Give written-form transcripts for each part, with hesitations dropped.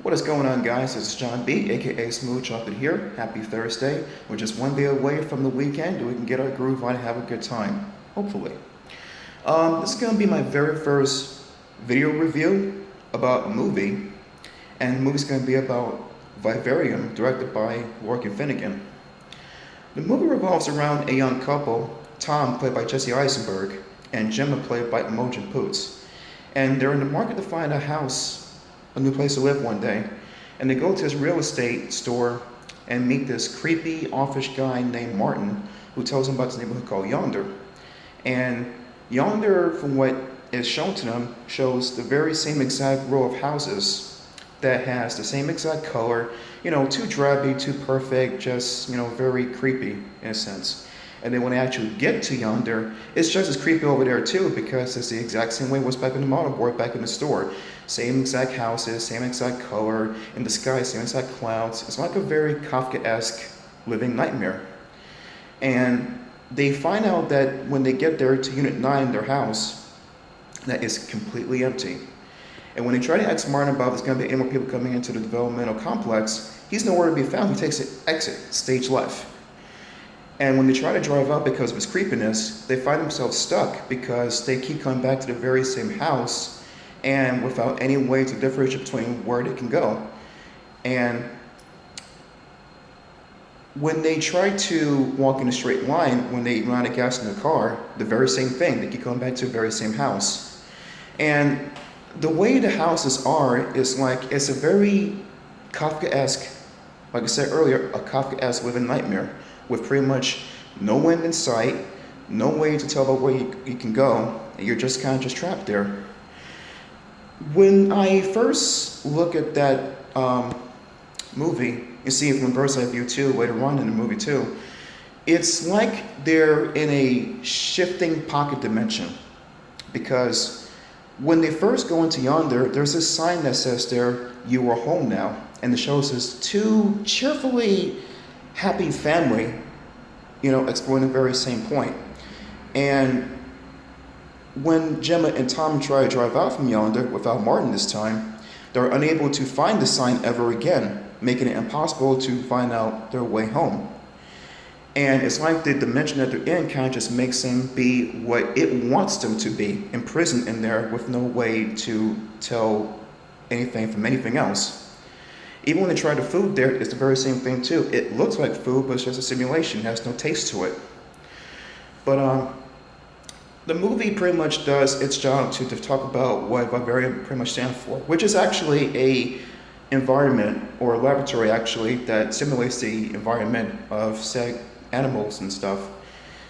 What is going on, guys? This is John B, aka Smooth Chocolate here. Happy Thursday. We're just one day away from the weekend and we can get our groove on and have a good time. Hopefully. This is going to be my very first video review about a movie. And the movie's going to be about Vivarium, directed by Joaquin Finnegan. The movie revolves around a young couple, Tom, played by Jesse Eisenberg, and Gemma, played by Imogen Poots. And they're in the market to find a new place to live one day. And they go to this real estate store and meet this creepy, offish guy named Martin, who tells them about this neighborhood called Yonder. And Yonder, from what is shown to them, shows the very same exact row of houses that has the same exact color, too drabby, too perfect, just, very creepy in a sense. And then when they actually get to Yonder, it's just as creepy over there too, because it's the exact same way it was back in the model board, back in the store. Same exact houses, same exact color, in the sky, same exact clouds. It's like a very Kafka-esque living nightmare. And they find out that when they get there to Unit 9, their house, that is completely empty. And when they try to ask Martin about there's going to be any more people coming into the developmental complex, he's nowhere to be found. He takes an exit, stage left. And when they try to drive out because of his creepiness, they find themselves stuck because they keep coming back to the very same house and without any way to differentiate between where they can go. And when they try to walk in a straight line, when they run out of gas in the car, the very same thing. They keep going back to the very same house. And the way the houses are is like, it's a very Kafka-esque, like I said earlier, a Kafka-esque living nightmare with pretty much no end in sight, no way to tell about where you can go, and you're just kind of just trapped there. When I first look at that movie, you see it from a bird's eye view too, later on in the movie too, it's like they're in a shifting pocket dimension, because when they first go into Yonder, there's this sign that says there, "You are home now," and it shows this two cheerfully happy family, exploring the very same point. And when Gemma and Tom try to drive out from Yonder without Martin this time, they're unable to find the sign ever again, making it impossible to find out their way home. And it's like the dimension that they're in kind of just makes them be what it wants them to be, imprisoned in there with no way to tell anything from anything else. Even when they try the food there, it's the very same thing too. It looks like food, but it's just a simulation. It has no taste to it. But the movie pretty much does its job to talk about what Vivarium pretty much stands for, which is actually a environment, or a laboratory actually, that simulates the environment of, say, animals and stuff,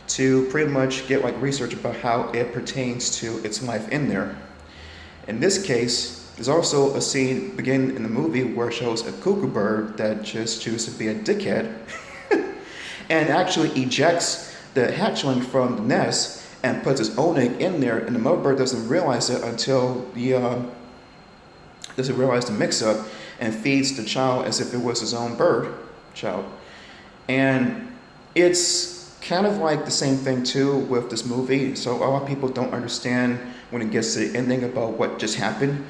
to pretty much get research about how it pertains to its life in there. In this case, there's also a scene beginning in the movie where it shows a cuckoo bird that just chooses to be a dickhead and actually ejects the hatchling from the nest and puts his own egg in there, and the mother bird doesn't realize it until doesn't realize the mix-up and feeds the child as if it was his own child. And it's kind of like the same thing too with this movie. So a lot of people don't understand when it gets to the ending about what just happened.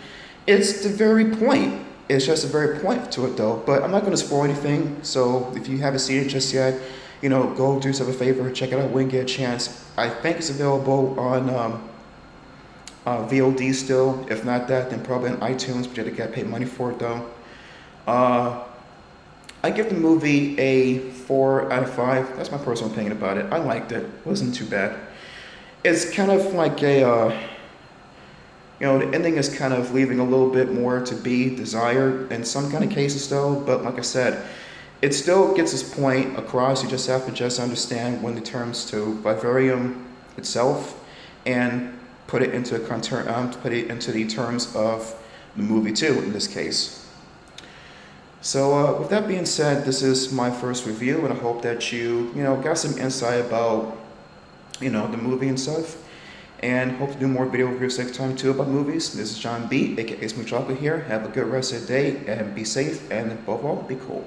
It's the very point. It's just the very point to it though. But I'm not going to spoil anything. So if you haven't seen it just yet, go do yourself a favor, check it out when you get a chance. I think it's available on VOD still. If not that, then probably on iTunes, but you have to get paid money for it though. I give the movie a 4 out of 5. That's my personal opinion about it. I liked it. It wasn't too bad. It's kind of like a, the ending is kind of leaving a little bit more to be desired in some kind of cases though, but like I said, it still gets its point across. You just have to just understand when it turns to Vivarium itself and put it into the terms of the movie too in this case. So with that being said, this is my first review, and I hope that you got some insight about the movie and stuff, and hope to do more video reviews next time too about movies. This is John B, aka Smooth Chocolate here. Have a good rest of the day and be safe, and above all, be cool.